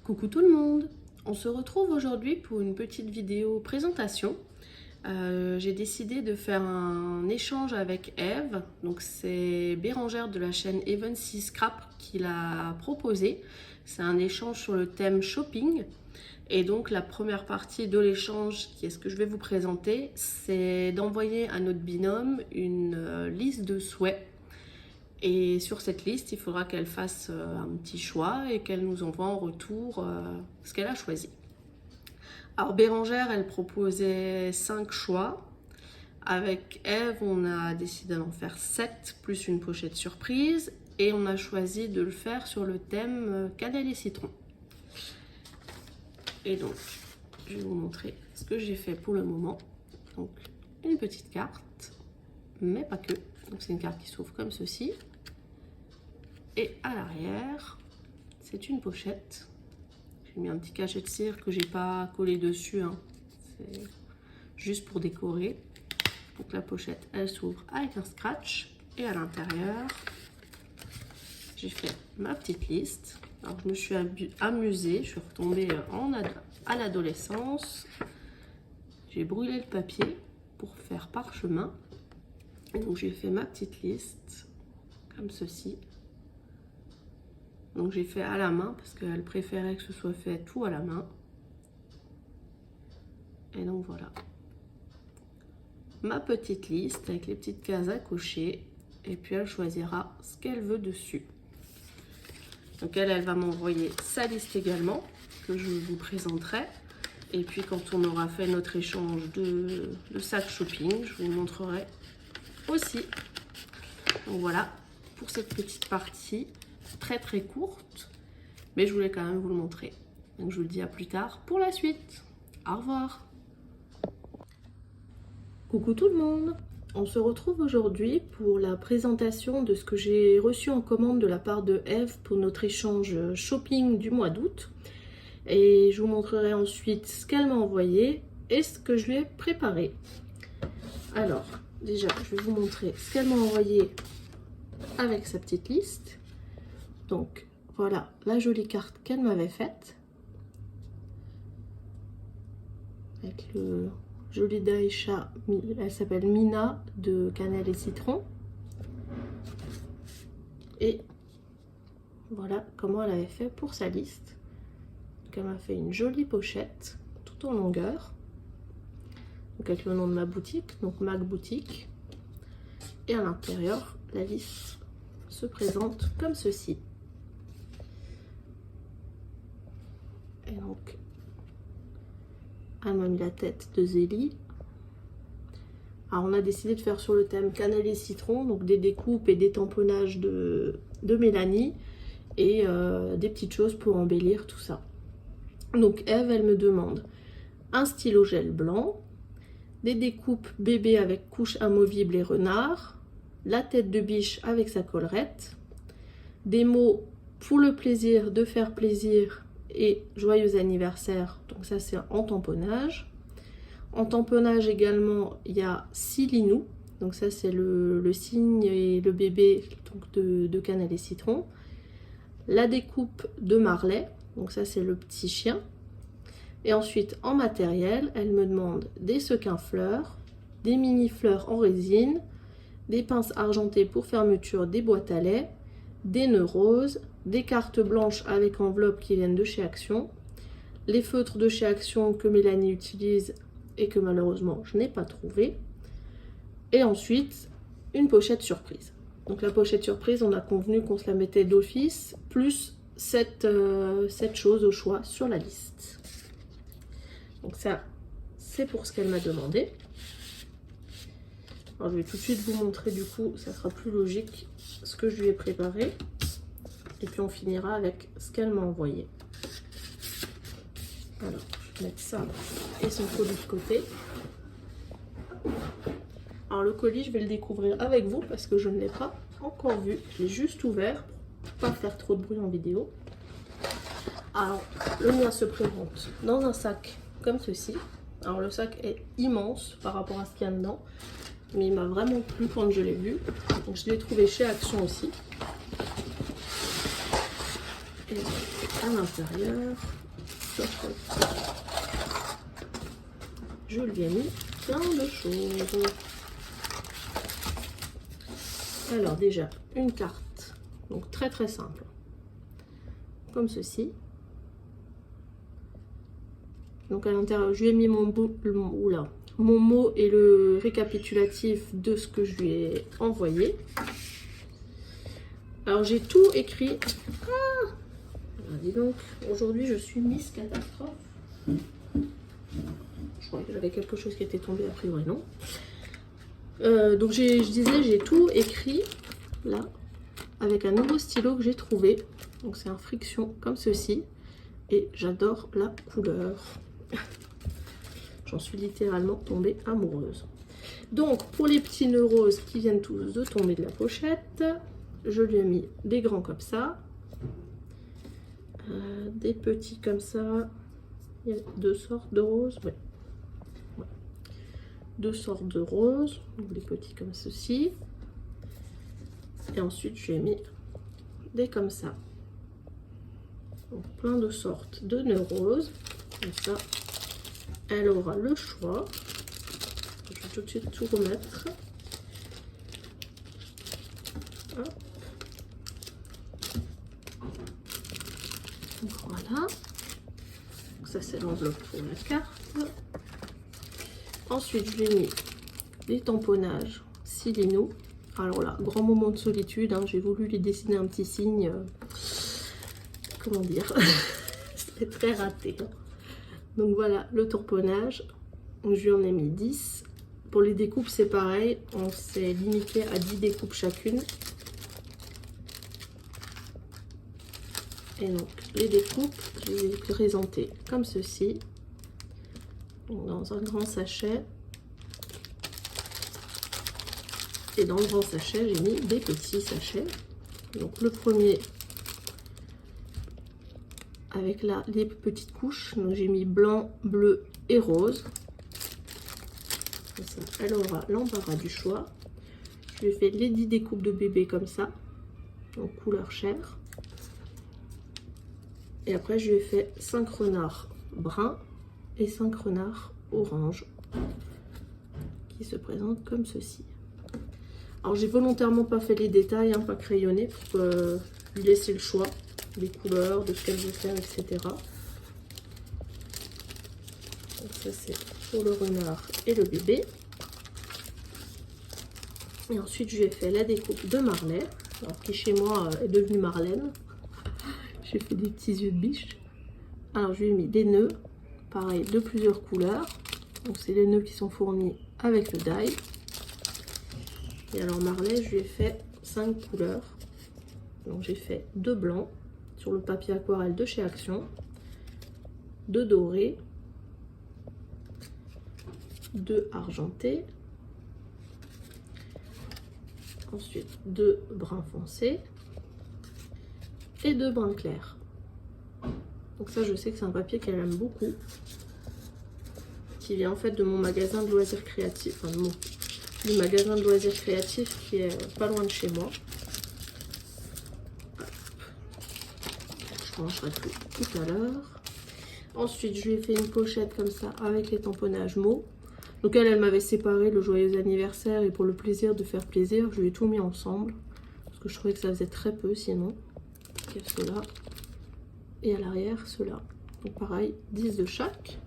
Coucou tout le monde! On se retrouve aujourd'hui pour une petite vidéo présentation. J'ai décidé de faire un échange avec Eve. Donc c'est Bérangère de la chaîne Evency Scrap qui l'a proposé. C'est un échange sur le thème shopping. Et donc la première partie de l'échange, qui est ce que je vais vous présenter, c'est d'envoyer à notre binôme une liste de souhaits. Et sur cette liste, il faudra qu'elle fasse un petit choix et qu'elle nous envoie en retour ce qu'elle a choisi. Alors Bérangère, elle proposait 5 choix. Avec Eve, on a décidé d'en faire 7, plus une pochette surprise. Et on a choisi de le faire sur le thème cannelle et citron. Et donc, je vais vous montrer ce que j'ai fait pour le moment. Donc, une petite carte, mais pas que. Donc c'est une carte qui s'ouvre comme ceci. Et à l'arrière, c'est une pochette. J'ai mis un petit cachet de cire que j'ai pas collé dessus. Hein. C'est juste pour décorer. Donc la pochette, elle s'ouvre avec un scratch. Et à l'intérieur, j'ai fait ma petite liste. Alors je me suis amusée. Je suis retombée à l'adolescence. J'ai brûlé le papier pour faire parchemin. Et donc j'ai fait ma petite liste comme ceci. Donc j'ai fait à la main parce qu'elle préférait que ce soit fait tout à la main. Et donc voilà. Ma petite liste avec les petites cases à cocher. Et puis elle choisira ce qu'elle veut dessus. Donc elle va m'envoyer sa liste également que je vous présenterai. Et puis quand on aura fait notre échange de sac shopping, je vous montrerai aussi. Donc voilà pour cette petite partie très courte, mais je voulais quand même vous le montrer. Donc je vous le dis à plus tard pour la suite. Au revoir. Coucou tout le monde. On se retrouve aujourd'hui pour la présentation de ce que j'ai reçu en commande de la part de Eve pour notre échange shopping du mois d'août. Et je vous montrerai ensuite ce qu'elle m'a envoyé et ce que je lui ai préparé. Alors, déjà, je vais vous montrer ce qu'elle m'a envoyé avec sa petite liste. Donc, voilà la jolie carte qu'elle m'avait faite. Avec le joli Daisha, elle s'appelle Mina de cannelle et citron. Et voilà comment elle avait fait pour sa liste. Donc, elle m'a fait une jolie pochette tout en longueur. Donc avec le nom de ma boutique, donc Mac Boutique. Et à l'intérieur, la liste se présente comme ceci. Et donc, elle m'a mis la tête de Zélie. Alors on a décidé de faire sur le thème cannelle et citron, donc des découpes et des tamponnages de Mélanie. Et des petites choses pour embellir tout ça. Donc Eve, elle me demande un stylo gel blanc, des découpes bébé avec couche amovible et renard, la tête de biche avec sa collerette, des mots pour le plaisir de faire plaisir et joyeux anniversaire, donc ça c'est en tamponnage. En tamponnage également, il y a Silinou, donc ça c'est le cygne et le bébé donc de cannelle et citron. La découpe de Marley, donc ça c'est le petit chien. Et ensuite, en matériel, elle me demande des sequins fleurs, des mini fleurs en résine, des pinces argentées pour fermeture des boîtes à lait, des nœuds roses, des cartes blanches avec enveloppe qui viennent de chez Action, les feutres de chez Action que Mélanie utilise et que malheureusement je n'ai pas trouvé. Et ensuite, une pochette surprise. Donc la pochette surprise, on a convenu qu'on se la mettait d'office, plus cette chose au choix sur la liste. Donc ça, c'est pour ce qu'elle m'a demandé. Alors je vais tout de suite vous montrer du coup, ça sera plus logique, ce que je lui ai préparé. Et puis on finira avec ce qu'elle m'a envoyé. Alors, je vais mettre ça et son colis de côté. Alors le colis, je vais le découvrir avec vous parce que je ne l'ai pas encore vu. Je l'ai juste ouvert pour pas faire trop de bruit en vidéo. Alors, le mien se présente dans un sac comme ceci. Alors le sac est immense par rapport à ce qu'il y a dedans, mais il m'a vraiment plu quand je l'ai vu. Donc je l'ai trouvé chez Action aussi. Et à l'intérieur, je lui ai mis plein de choses. Alors déjà, une carte, donc très très simple, comme ceci. Donc à l'intérieur, je lui ai mis mon mot et le récapitulatif de ce que je lui ai envoyé. Alors j'ai tout écrit. Ah, alors, dis donc, aujourd'hui je suis Miss Catastrophe. Je crois que j'avais quelque chose qui était tombé, a priori non. Donc je disais, j'ai tout écrit là avec un nouveau stylo que j'ai trouvé. Donc c'est un friction comme ceci. Et j'adore la couleur. J'en suis littéralement tombée amoureuse. Donc pour les petits nœuds roses qui viennent tous de tomber de la pochette, je lui ai mis des grands comme ça, des petits comme ça. Il y a deux sortes de roses, ouais. Ouais. Deux sortes de roses, donc des petits comme ceci. Et ensuite je lui ai mis des comme ça. Donc plein de sortes de nœuds roses, comme ça. Elle aura le choix. Je vais tout de suite tout remettre. Hop. Voilà. Donc ça c'est l'enveloppe pour la carte. Ensuite je lui ai mis des tamponnages Silino. Alors là, grand moment de solitude, hein, j'ai voulu lui dessiner un petit signe. Comment dire, c'est très raté. Hein. Donc voilà le tamponnage, je lui en ai mis 10. Pour les découpes c'est pareil, on s'est limité à 10 découpes chacune. Et donc les découpes, je les ai présentées comme ceci. Donc, dans un grand sachet. Et dans le grand sachet, j'ai mis des petits sachets. Donc le premier avec là les petites couches, donc j'ai mis blanc, bleu et rose. Comme ça, elle aura l'embarras du choix. Je lui ai fait les 10 découpes de bébé comme ça, en couleur chair. Et après je lui ai fait 5 renards bruns et 5 renards orange qui se présentent comme ceci. Alors j'ai volontairement pas fait les détails, hein, pas crayonné, pour lui laisser le choix des couleurs, de ce qu'elle veut faire, etc. Donc ça c'est pour le renard et le bébé. Et ensuite je lui ai fait la découpe de Marley, alors qui chez moi est devenue Marlène. J'ai fait des petits yeux de biche. Alors je lui ai mis des nœuds, pareil, de plusieurs couleurs. Donc c'est les nœuds qui sont fournis avec le die. Et alors Marley, je lui ai fait 5 couleurs. Donc j'ai fait 2 blancs sur le papier aquarelle de chez Action, 2 dorés, 2 argentés, ensuite 2 bruns foncés et 2 bruns clairs. Donc ça je sais que c'est un papier qu'elle aime beaucoup, qui vient en fait de mon magasin de loisirs créatifs, enfin du magasin de loisirs créatifs qui est pas loin de chez moi. Je rangerai tout à l'heure. Ensuite je lui ai fait une pochette comme ça avec les tamponnages mots. Donc elle m'avait séparé le joyeux anniversaire et pour le plaisir de faire plaisir, je lui ai tout mis ensemble. Parce que je trouvais que ça faisait très peu sinon. Il y a ceux-là. Et à l'arrière, ceux-là. Donc pareil, 10 de chaque.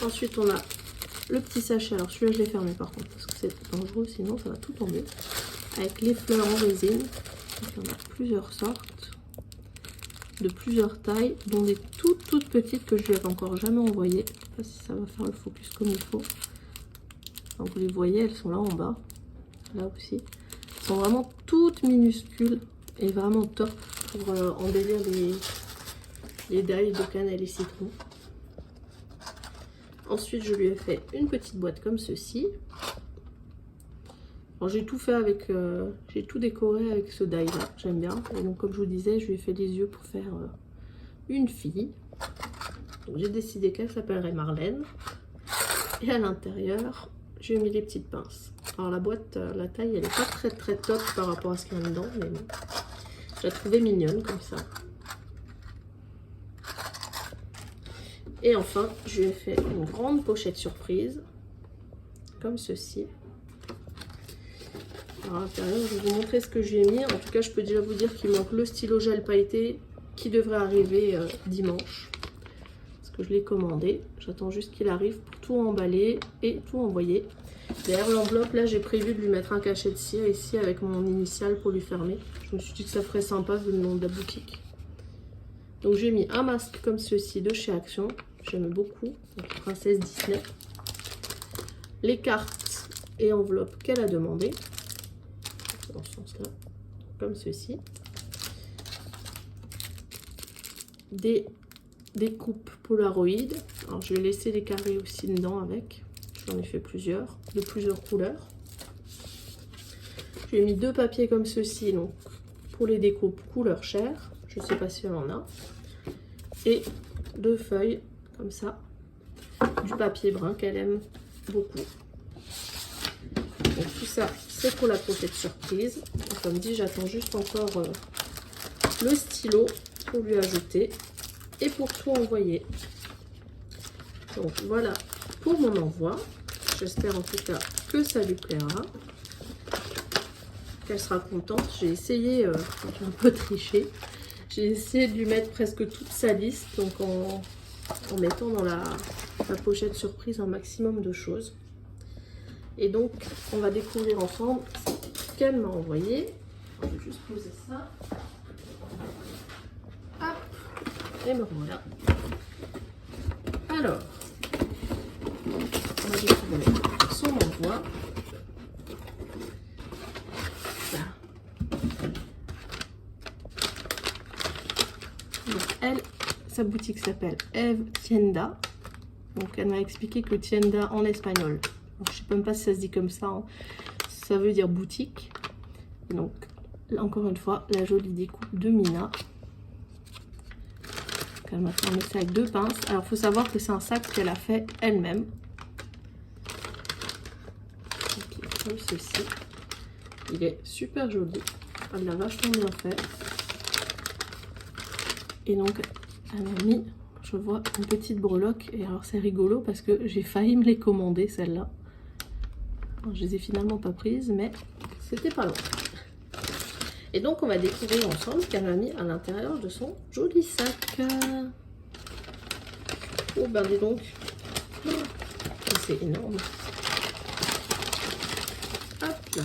Ensuite on a le petit sachet. Alors celui-là je l'ai fermé par contre parce que c'est dangereux, sinon ça va tout tomber. Avec les fleurs en résine. Donc il y en a plusieurs sortes. De plusieurs tailles, dont des toutes petites que je lui avais encore jamais envoyées. Je sais pas si ça va faire le focus comme il faut. Donc vous les voyez, elles sont là en bas, là aussi. Elles sont vraiment toutes minuscules et vraiment top pour embellir les dailles de cannelle et citron. Ensuite je lui ai fait une petite boîte comme ceci. Alors j'ai tout fait avec, j'ai tout décoré avec ce die là, j'aime bien. Et donc comme je vous disais, je lui ai fait les yeux pour faire une fille. Donc j'ai décidé qu'elle s'appellerait Marlène. Et à l'intérieur, j'ai mis les petites pinces. Alors la boîte, la taille, elle est pas très top par rapport à ce qu'il y a dedans, mais bon. Je la trouvais mignonne comme ça. Et enfin, je lui ai fait une grande pochette surprise, comme ceci. Alors à l'intérieur, je vais vous montrer ce que j'ai mis. En tout cas, je peux déjà vous dire qu'il manque le stylo gel pailleté qui devrait arriver dimanche. Parce que je l'ai commandé. J'attends juste qu'il arrive pour tout emballer et tout envoyer. Derrière l'enveloppe, là, j'ai prévu de lui mettre un cachet de cire ici avec mon initiale pour lui fermer. Je me suis dit que ça ferait sympa vu le nom de la boutique. Donc j'ai mis un masque comme ceci de chez Action. J'aime beaucoup. Donc, Princesse Disney. Les cartes et enveloppes qu'elle a demandées. Dans ce sens-là. Comme ceci. Des coupes Polaroid. Alors je vais laisser les carrés aussi dedans avec. J'en ai fait plusieurs, de plusieurs couleurs. J'ai mis 2 papiers comme ceci, donc pour les découpes couleur chair. Je ne sais pas si elle en a. Et 2 feuilles comme ça, du papier brun qu'elle aime beaucoup. Donc tout ça, c'est pour la pochette surprise. Et comme dit, j'attends juste encore le stylo pour lui ajouter et pour tout envoyer. Donc voilà pour mon envoi. J'espère en tout cas que ça lui plaira, qu'elle sera contente. J'ai essayé, j'ai un peu triché, j'ai essayé de lui mettre presque toute sa liste, donc en mettant dans la pochette surprise un maximum de choses. Et donc on va découvrir ensemble ce qu'elle m'a envoyé. Je vais juste poser ça. Hop, et me voilà. Alors, on va découvrir son envoi. Là. Donc, elle, sa boutique s'appelle Eve Tienda. Donc elle m'a expliqué que Tienda en espagnol, alors, je sais même pas si ça se dit comme ça, hein. Ça veut dire boutique. Et donc là, encore une fois, la jolie découpe de Mina. Elle m'a fermé ça avec 2 pinces. Alors il faut savoir que c'est un sac qu'elle a fait elle-même. Comme ceci. Il est super joli. Elle l'a vachement bien fait. Et donc elle m'a mis, je vois, une petite breloque. Et alors c'est rigolo parce que j'ai failli me les commander celles-là. Je les ai finalement pas prises, mais c'était pas loin. Et donc on va découvrir ensemble ce qu'elle m'a mis à l'intérieur de son joli sac. Oh ben dis donc, c'est énorme. Hop là.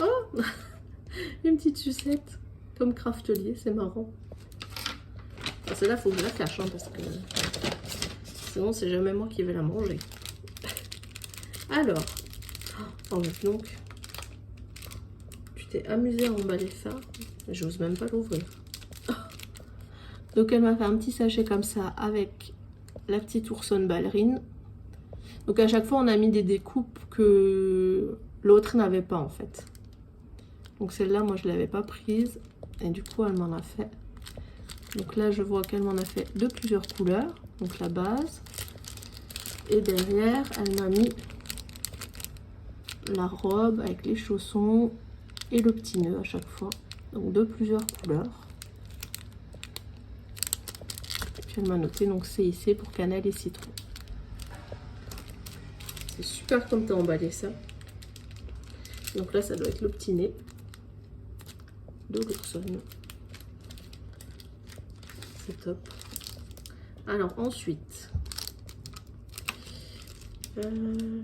Oh, une petite sucette comme craftelier, c'est marrant. Celle-là, il faut que je la cache, hein, parce que sinon c'est jamais moi qui vais la manger. Alors, oh, donc, tu t'es amusé à emballer ça, j'ose même pas l'ouvrir. Donc elle m'a fait un petit sachet comme ça avec la petite oursonne ballerine. Donc à chaque fois on a mis des découpes que l'autre n'avait pas en fait. Donc celle-là moi je l'avais pas prise et du coup elle m'en a fait. Donc là je vois qu'elle m'en a fait de plusieurs couleurs. Donc la base. Et derrière elle m'a mis la robe avec les chaussons et le petit nœud à chaque fois. Donc de plusieurs couleurs. Et puis elle m'a noté donc CIC pour cannelle et citron. C'est super comme tu as emballé ça. Donc là ça doit être le petit nez de l'oursonne. C'est top. Alors ensuite,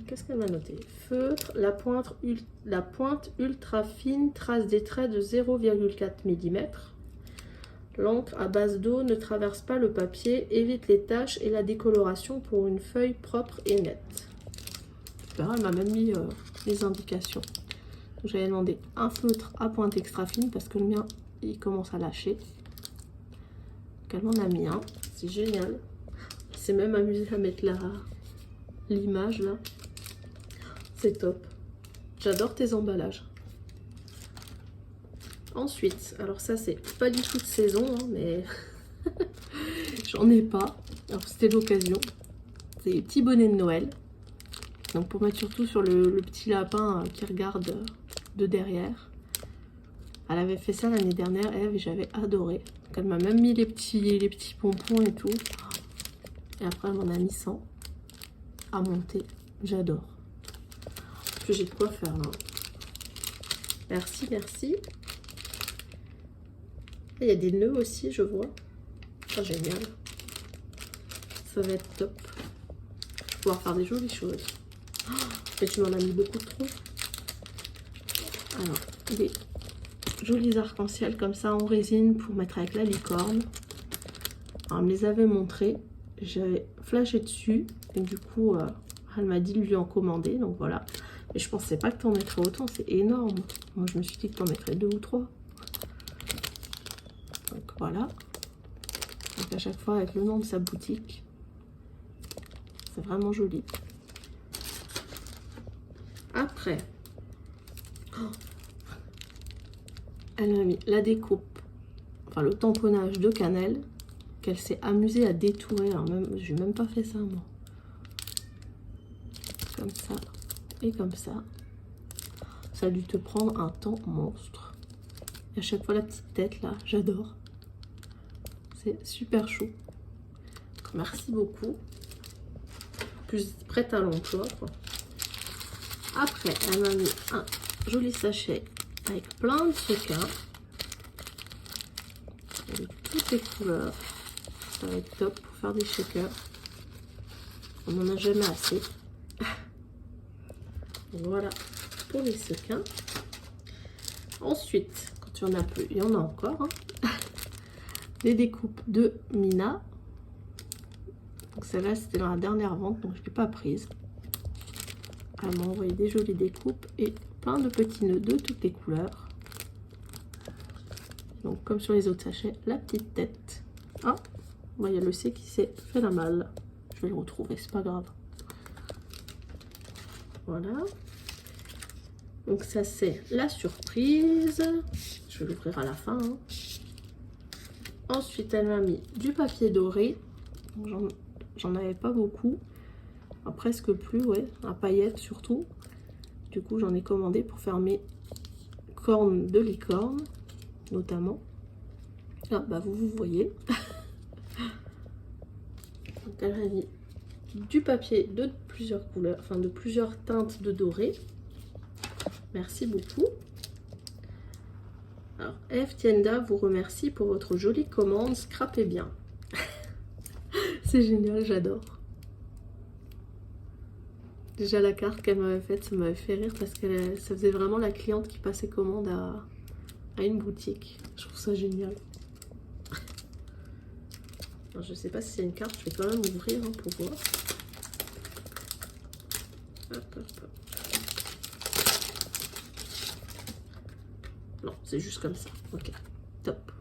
qu'est-ce qu'elle m'a noté? Feutre, la pointe ultra fine trace des traits de 0,4 mm. L'encre à base d'eau ne traverse pas le papier, évite les taches et la décoloration pour une feuille propre et nette. Super, elle m'a même mis les indications. J'avais demandé un feutre à pointe extra fine parce que le mien il commence à lâcher. Donc elle m'en a mis un, c'est génial. Il s'est même amusé à mettre l'image là. C'est top. J'adore tes emballages. Ensuite, alors ça c'est pas du tout de saison, hein, mais j'en ai pas. Alors c'était l'occasion. C'est les petits bonnets de Noël. Donc pour mettre surtout sur le petit lapin qui regarde de derrière. Elle avait fait ça l'année dernière, Eve, et j'avais adoré. Donc, elle m'a même mis les petits pompons et tout. Et après, elle m'en a mis 100 à monter. J'adore. Parce que j'ai de quoi faire là. Merci, merci. Il y a des nœuds aussi, je vois. Oh, génial. Ça va être top. Je vais pouvoir faire des jolies choses. Oh, mais tu m'en as mis beaucoup trop. Alors, des jolis arcs-en-ciel comme ça en résine pour mettre avec la licorne. Alors, elle me les avait montrés. J'avais flashé dessus. Et du coup, elle m'a dit de lui en commander. Donc voilà. Mais je pensais pas que tu en mettrais autant. C'est énorme. Moi, je me suis dit que tu en mettrais 2 ou 3. Donc voilà. Donc à chaque fois avec le nom de sa boutique. C'est vraiment joli. Après, oh, elle m'a mis la découpe, enfin le tamponnage de cannelle qu'elle s'est amusée à détourer. Alors même, j'ai même pas fait ça moi. Comme ça et comme ça. Ça a dû te prendre un temps monstre. Et à chaque fois la petite tête là, j'adore. C'est super chaud. Donc, merci beaucoup. Plus prête à l'emploi quoi. Après, elle m'a mis un joli sachet avec plein de sequins. Avec toutes les couleurs. Ça va être top pour faire des shakers. On n'en a jamais assez. Voilà pour les sequins. Ensuite, quand il y en a plus, il y en a encore. Hein. Des découpes de Mina. Donc celle-là, c'était dans la dernière vente, donc je ne l'ai pas prise. Elle m'a envoyé des jolies découpes et plein de petits nœuds de toutes les couleurs. Donc comme sur les autres sachets, la petite tête. Ah, il y a le C qui s'est fait la malle. Je vais le retrouver, c'est pas grave. Voilà. Donc ça c'est la surprise. Je vais l'ouvrir à la fin. Hein. Ensuite elle m'a mis du papier doré. J'en avais pas beaucoup. Presque plus, ouais, à paillettes surtout. Du coup, j'en ai commandé pour faire mes cornes de licorne, notamment. Ah, bah vous voyez. Donc, elle a mis du papier de plusieurs couleurs, enfin de plusieurs teintes de doré. Merci beaucoup. Alors, Eve Tienda vous remercie pour votre jolie commande. Scrapez bien. C'est génial, j'adore. Déjà la carte qu'elle m'avait faite, ça m'avait fait rire parce que ça faisait vraiment la cliente qui passait commande à une boutique. Je trouve ça génial. Alors, je sais pas si c'est une carte, je vais quand même ouvrir hein, pour voir. Hop, hop, hop. Non, c'est juste comme ça. Ok, top.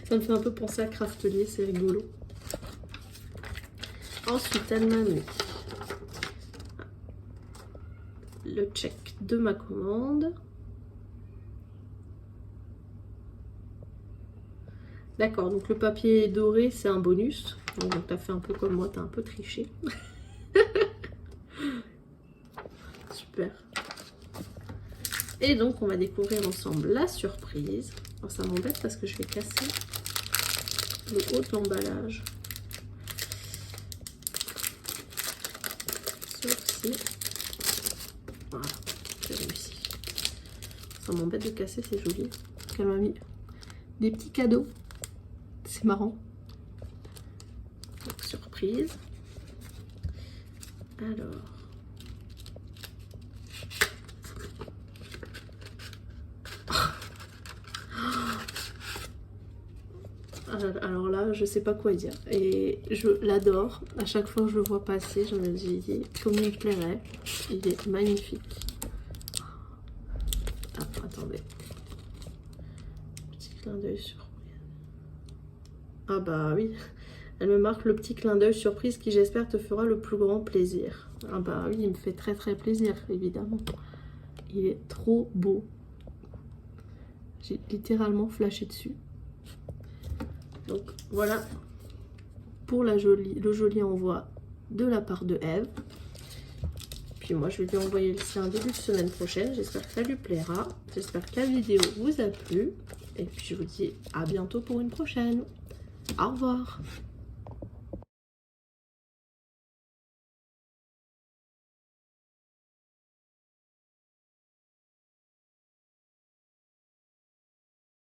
Ça me fait un peu penser à Craftelier, c'est rigolo. Ensuite, elle m'a mis le check de ma commande. D'accord, donc le papier doré, c'est un bonus. Donc, tu as fait un peu comme moi, tu as un peu triché. Super. Et donc, on va découvrir ensemble la surprise. Alors, ça m'embête parce que je vais casser le haut de l'emballage. Sauf si... Voilà, j'ai réussi. Ça m'embête de casser, c'est joli. Elle m'a mis des petits cadeaux. C'est marrant. Donc, surprise. Alors... Alors là, je sais pas quoi dire. Et je l'adore. À chaque fois que je le vois passer, je me dis comme il me plairait. Il est magnifique. Ah, attendez. Petit clin d'œil surprise. Ah bah oui. Elle me marque le petit clin d'œil surprise qui, j'espère, te fera le plus grand plaisir. Ah bah oui, il me fait très très plaisir, évidemment. Il est trop beau. J'ai littéralement flashé dessus. Donc voilà pour le joli envoi de la part de Eve. puis moi, je vais lui envoyer le sien début de semaine prochaine. J'espère que ça lui plaira. J'espère que la vidéo vous a plu. Et puis, je vous dis à bientôt pour une prochaine. Au revoir.